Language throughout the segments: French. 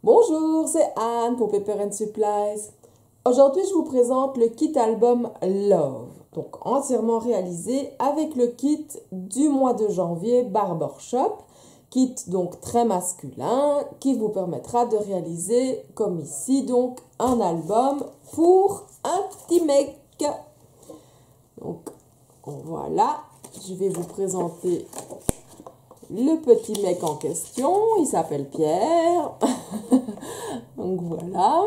Bonjour, c'est Anne pour Paper and Supplies. Aujourd'hui, je vous présente le kit album Love, donc entièrement réalisé avec le kit du mois de janvier Barbershop, kit donc très masculin qui vous permettra de réaliser comme ici donc un album pour un petit mec. Donc voilà, je vais vous présenter le petit mec en question, il s'appelle Pierre. Donc voilà.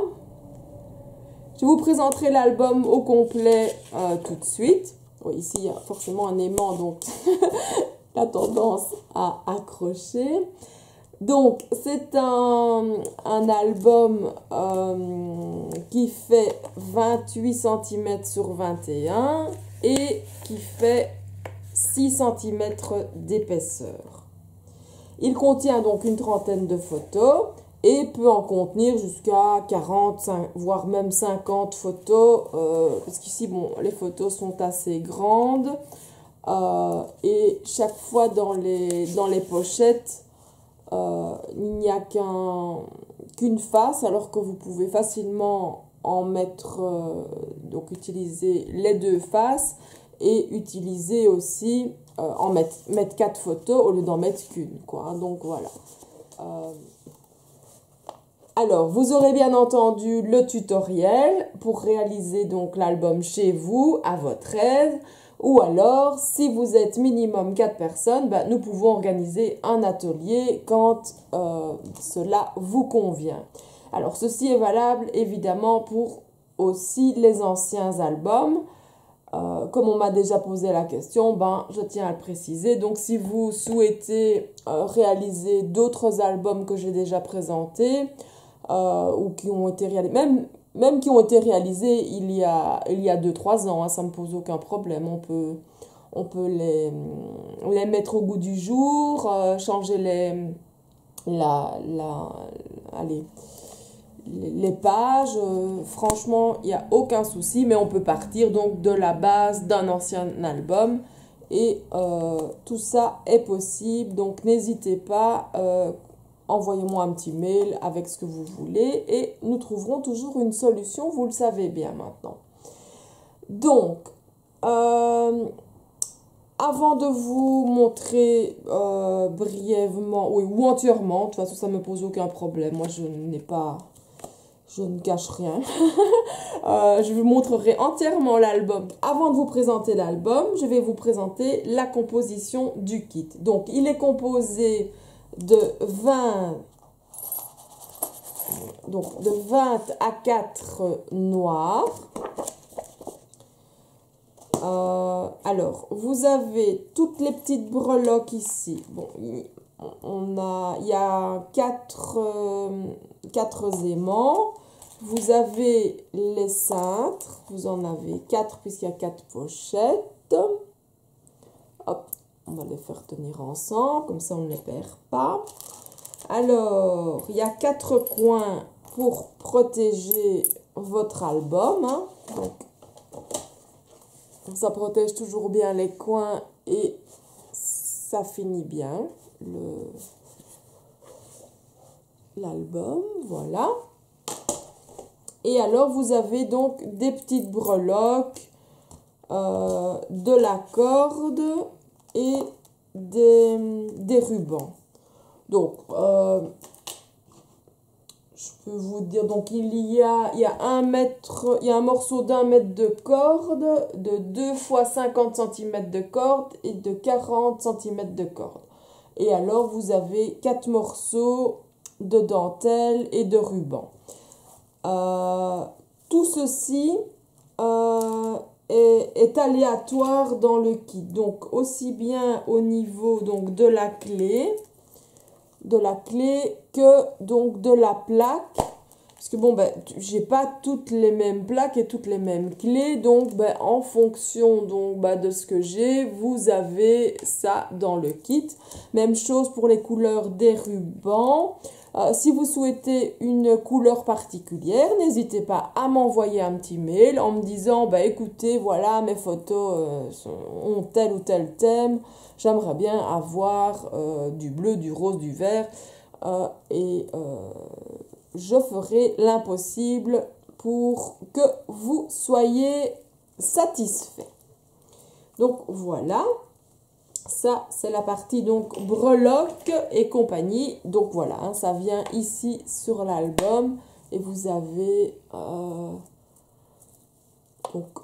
Je vous présenterai l'album au complet tout de suite. Oui, ici, il y a forcément un aimant, donc la tendance à accrocher. Donc, c'est un album qui fait 28 cm sur 21 et qui fait 6 cm d'épaisseur. Il contient donc une trentaine de photos et peut en contenir jusqu'à 40, voire même 50 photos, parce qu'ici, bon, les photos sont assez grandes et chaque fois dans les pochettes, il n'y a qu'une face, alors que vous pouvez facilement en mettre, donc utiliser les deux faces et utiliser aussi mettre 4 photos au lieu d'en mettre qu'une, quoi. Donc voilà. Alors, vous aurez bien entendu le tutoriel pour réaliser donc l'album chez vous, à votre aise. Ou alors, si vous êtes minimum 4 personnes, nous pouvons organiser un atelier quand cela vous convient. Alors, ceci est valable évidemment pour aussi les anciens albums. Comme on m'a déjà posé la question, je tiens à le préciser. Donc, si vous souhaitez réaliser d'autres albums que j'ai déjà présentés, ou qui ont été réalisés, même qui ont été réalisés il y a 2-3 ans, ça ne me pose aucun problème. On peut les mettre au goût du jour, changer les pages, franchement, il n'y a aucun souci, mais on peut partir donc de la base d'un ancien album et tout ça est possible, donc n'hésitez pas, envoyez-moi un petit mail avec ce que vous voulez et nous trouverons toujours une solution, vous le savez bien maintenant. Donc, avant de vous montrer brièvement, oui, ou entièrement, de toute façon ça ne me pose aucun problème, moi je ne cache rien. Je vous montrerai entièrement l'album. Avant de vous présenter l'album, je vais vous présenter la composition du kit. Donc, il est composé de 20 à 4 noirs. Alors, vous avez toutes les petites breloques ici. Bon, il y a 4 aimants. Vous avez les cintres. Vous en avez 4 puisqu'il y a 4 pochettes. Hop, on va les faire tenir ensemble, comme ça on ne les perd pas. Alors, il y a 4 coins pour protéger votre album. Donc, ça protège toujours bien les coins et ça finit bien l'album. Voilà. Et alors, vous avez donc des petites breloques, de la corde et des rubans. Donc, je peux vous dire, donc il y a un morceau d'1 mètre de corde, de 2 fois 50 cm de corde et de 40 cm de corde. Et alors, vous avez 4 morceaux de dentelle et de ruban. Tout ceci est aléatoire dans le kit. Donc, aussi bien au niveau donc, de la clé que donc de la plaque. Parce que bon, j'ai pas toutes les mêmes plaques et toutes les mêmes clés. Donc, en fonction donc, de ce que j'ai, vous avez ça dans le kit. Même chose pour les couleurs des rubans. Si vous souhaitez une couleur particulière, n'hésitez pas à m'envoyer un petit mail en me disant écoutez, voilà, mes photos ont tel ou tel thème. J'aimerais bien avoir du bleu, du rose, du vert. je ferai l'impossible pour que vous soyez satisfaits. Donc voilà, ça c'est la partie donc breloque et compagnie. Donc voilà, hein, ça vient ici sur l'album et vous avez donc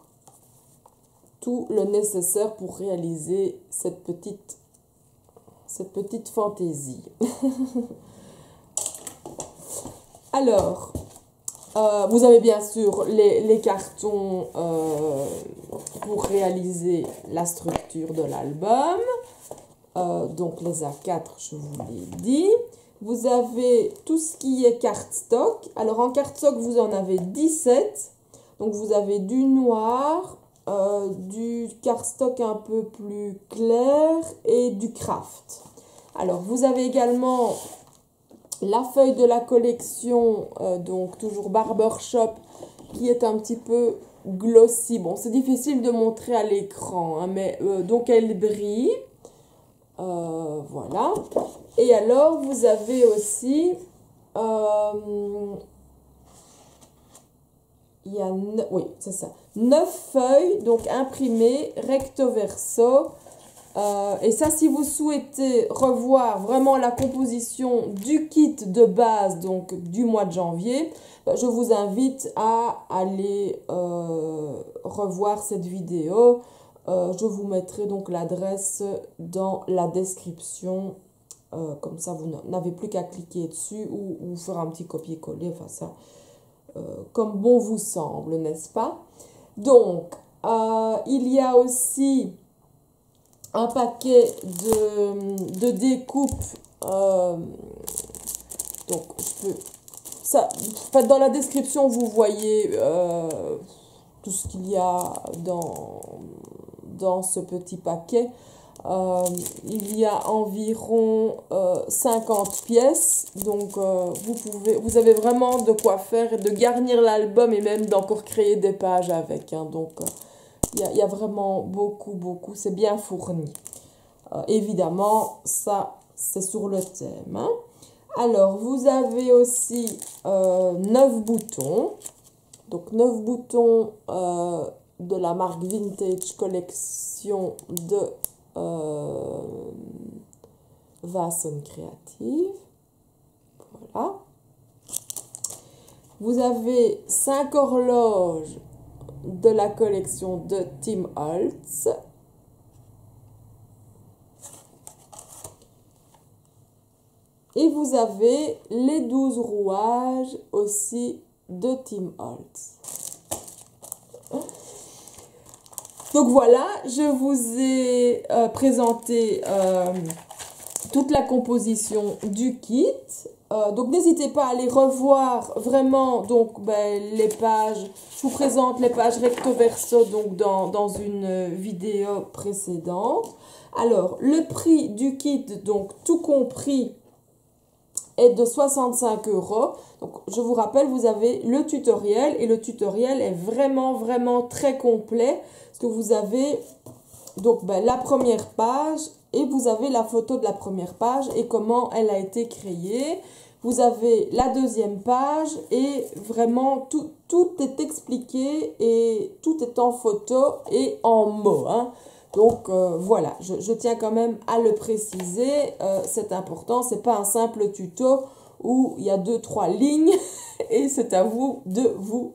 tout le nécessaire pour réaliser cette petite fantaisie. Alors, vous avez bien sûr les cartons pour réaliser la structure de l'album. Donc les A4, je vous l'ai dit. Vous avez tout ce qui est cardstock. Alors en cardstock, vous en avez 17. Donc vous avez du noir, du cardstock un peu plus clair et du craft. Alors vous avez également la feuille de la collection, donc toujours Barbershop, qui est un petit peu glossy. Bon, c'est difficile de montrer à l'écran, hein, mais donc elle brille. Voilà. Et alors vous avez aussi il y a oui, c'est ça. 9 feuilles, donc imprimées, recto verso. Et ça, si vous souhaitez revoir vraiment la composition du kit de base, donc du mois de janvier, je vous invite à aller revoir cette vidéo. Je vous mettrai donc l'adresse dans la description. Comme ça, vous n'avez plus qu'à cliquer dessus ou faire un petit copier-coller. Enfin, ça, comme bon vous semble, n'est-ce pas? Donc, il y a aussi un paquet de découpes. Donc, je peux... Ça, dans la description, vous voyez tout ce qu'il y a dans ce petit paquet. Il y a environ 50 pièces, donc vous avez vraiment de quoi faire et de garnir l'album et même d'encore créer des pages avec, hein. Donc il y a vraiment beaucoup, c'est bien fourni. Évidemment, ça c'est sur le thème, hein. Alors vous avez aussi 9 boutons, donc 9 boutons de la marque Vintage Collection de Vason Creative. Voilà. Vous avez 5 horloges de la collection de Tim Holtz. Et vous avez les 12 rouages aussi de Tim Holtz. Donc voilà, je vous ai présenté toute la composition du kit. Donc n'hésitez pas à aller revoir vraiment donc, les pages. Je vous présente les pages recto verso donc, dans une vidéo précédente. Alors le prix du kit, donc tout compris, est de 65 €. Donc je vous rappelle, vous avez le tutoriel et le tutoriel est vraiment très complet. Parce que vous avez donc la première page et vous avez la photo de la première page et comment elle a été créée. Vous avez la deuxième page et vraiment tout est expliqué et tout est en photo et en mots, hein. Donc voilà, je tiens quand même à le préciser, c'est important, c'est pas un simple tuto où il y a 2-3 lignes et c'est à vous de vous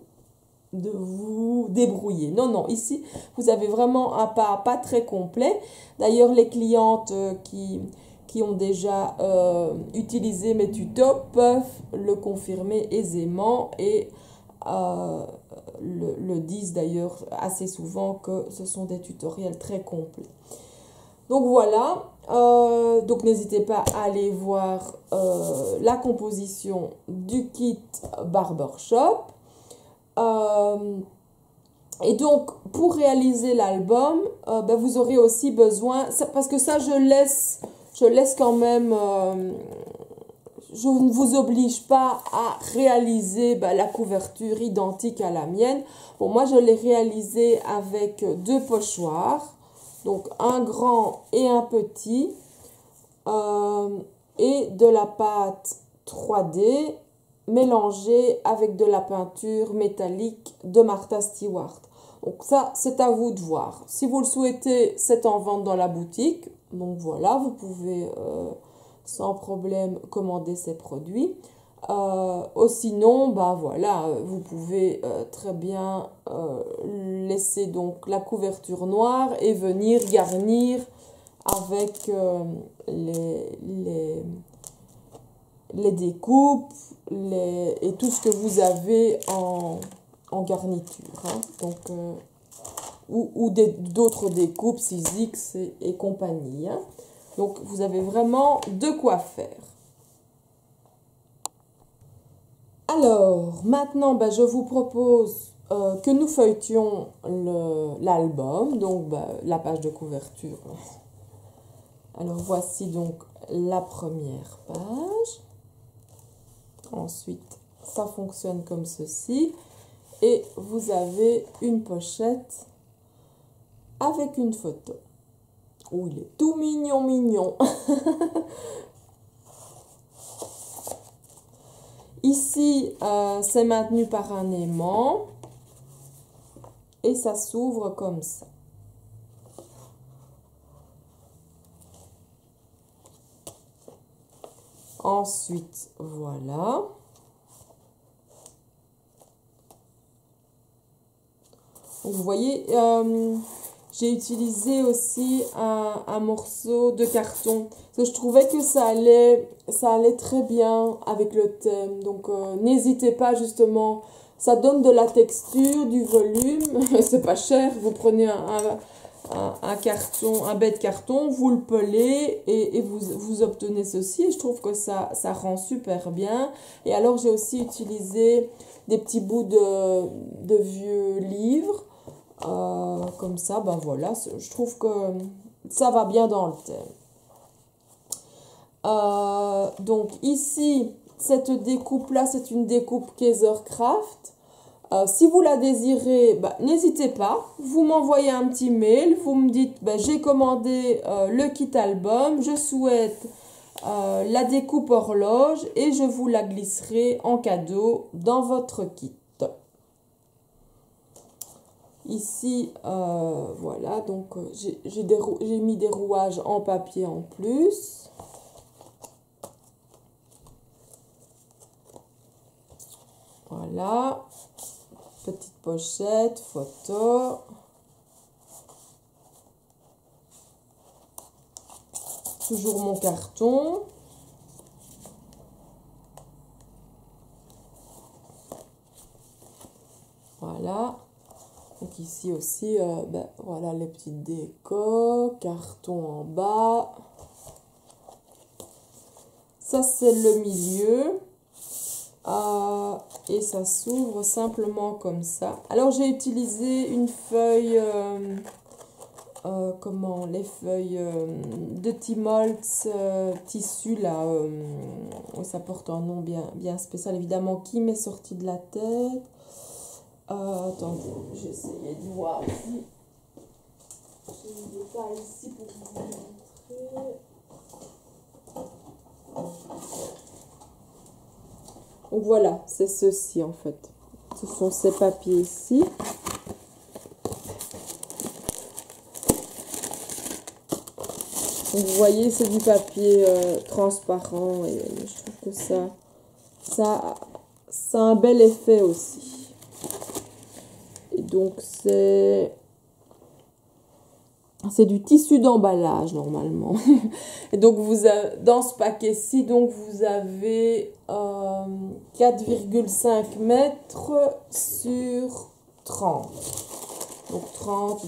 débrouiller. Non, ici, vous avez vraiment un pas très complet. D'ailleurs, les clientes qui ont déjà utilisé mes tutos peuvent le confirmer aisément et le disent d'ailleurs assez souvent que ce sont des tutoriels très complets. Donc voilà, donc n'hésitez pas à aller voir la composition du kit Barbershop. Et donc, pour réaliser l'album, vous aurez aussi besoin, parce que ça, je laisse quand même, je ne vous oblige pas à réaliser la couverture identique à la mienne. Bon, moi, je l'ai réalisé avec 2 pochoirs, donc un grand et un petit, et de la pâte 3D. mélangé avec de la peinture métallique de Martha Stewart. Donc ça, c'est à vous de voir. Si vous le souhaitez, c'est en vente dans la boutique. Donc voilà, vous pouvez sans problème commander ces produits. Sinon, bah voilà, vous pouvez très bien laisser donc la couverture noire et venir garnir avec les découpes et tout ce que vous avez en garniture. Hein. Donc, ou d'autres découpes, 6X et compagnie. Hein. Donc, vous avez vraiment de quoi faire. Alors, maintenant, ben, je vous propose que nous feuilletions l'album, donc la page de couverture. Alors, voici donc la première page. Ensuite, ça fonctionne comme ceci. Et vous avez une pochette avec une photo. Oh, il est tout mignon, mignon. Ici, c'est maintenu par un aimant et ça s'ouvre comme ça. Ensuite, voilà. Vous voyez, j'ai utilisé aussi un morceau de carton. Parce que je trouvais que ça allait très bien avec le thème. Donc, n'hésitez pas justement. Ça donne de la texture, du volume. C'est pas cher. Vous prenez un carton, un baie de carton, vous le pelez et vous obtenez ceci. Et je trouve que ça rend super bien. Et alors, j'ai aussi utilisé des petits bouts de vieux livres. Comme ça, ben voilà, je trouve que ça va bien dans le thème. Donc ici, cette découpe-là, c'est une découpe Kaisercraft. Si vous la désirez, ben, n'hésitez pas, vous m'envoyez un petit mail, vous me dites, ben, j'ai commandé le kit album, je souhaite la découpe horloge et je vous la glisserai en cadeau dans votre kit. Ici, voilà, donc j'ai mis des rouages en papier en plus. Voilà, petite pochette, photo. Toujours mon carton. Voilà. Donc ici aussi, voilà les petites décos, carton en bas. Ça c'est le milieu. Et ça s'ouvre simplement comme ça. Alors j'ai utilisé une feuille, les feuilles de Tymoltz tissu là. Ça porte un nom bien spécial évidemment qui m'est sorti de la tête. Attendez, j'ai essayé de voir ici. J'ai mis des détails ici pour vous montrer. Donc voilà, c'est ceci en fait. Ce sont ces papiers ici. Donc vous voyez, c'est du papier transparent et je trouve que ça a un bel effet aussi. Et donc c'est du tissu d'emballage normalement. Et donc dans ce paquet-ci, donc vous avez 4,5 mètres sur 30. Donc 30,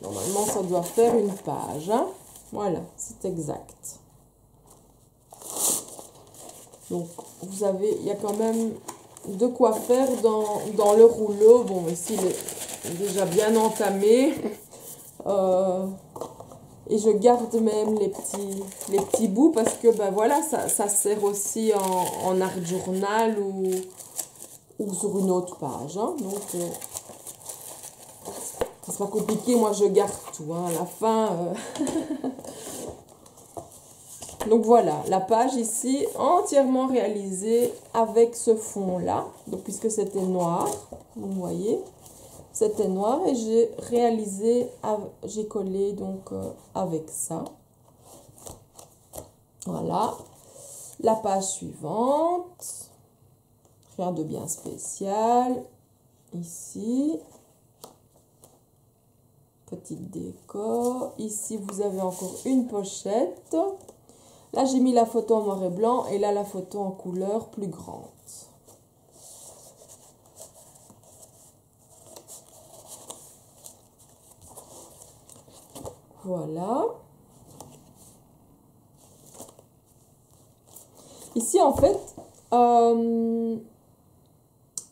normalement ça doit faire une page. Hein. Voilà, c'est exact. Donc il y a quand même de quoi faire dans le rouleau. Bon, ici il est déjà bien entamé. Et je garde même les petits bouts parce que voilà, ça sert aussi en art journal ou sur une autre page. Hein. Donc, c'est pas compliqué, moi je garde tout. Hein. À la fin, Donc voilà, la page ici entièrement réalisée avec ce fond-là. Donc puisque c'était noir, vous voyez, c'était noir et j'ai réalisé, j'ai collé donc avec ça. Voilà. La page suivante, rien de bien spécial. Ici, petite déco. Ici, vous avez encore une pochette. Là, j'ai mis la photo en noir et blanc et là, la photo en couleur plus grande. Voilà. Ici, en fait,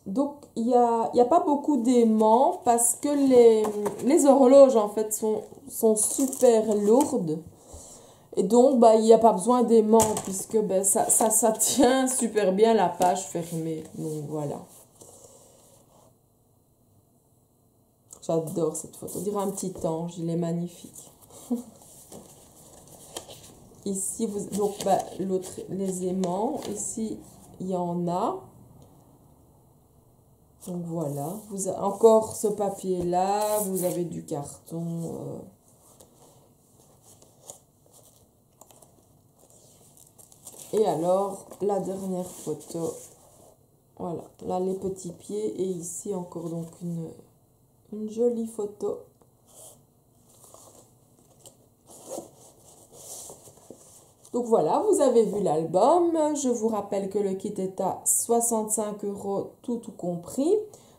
donc il n'y a pas beaucoup d'aimants parce que les horloges, en fait, sont super lourdes. Et donc, bah, il n'y a pas besoin d'aimants puisque ben, ça tient super bien la page fermée. Donc, voilà. J'adore cette photo. On dirait un petit ange. Il est magnifique. Ici, donc, bah, les aimants. Ici, il y en a. Donc, voilà. Vous avez encore ce papier-là. Vous avez du carton. Et alors, la dernière photo, voilà, là les petits pieds et ici encore donc une jolie photo. Donc voilà, vous avez vu l'album. Je vous rappelle que le kit est à 65 € tout compris.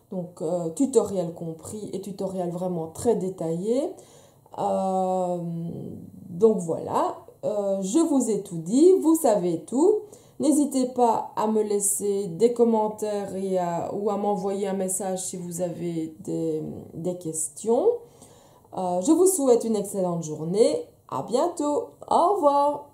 Donc tutoriel compris et tutoriel vraiment très détaillé. Donc voilà. Je vous ai tout dit, vous savez tout. N'hésitez pas à me laisser des commentaires ou à m'envoyer un message si vous avez des questions. Je vous souhaite une excellente journée. À bientôt. Au revoir.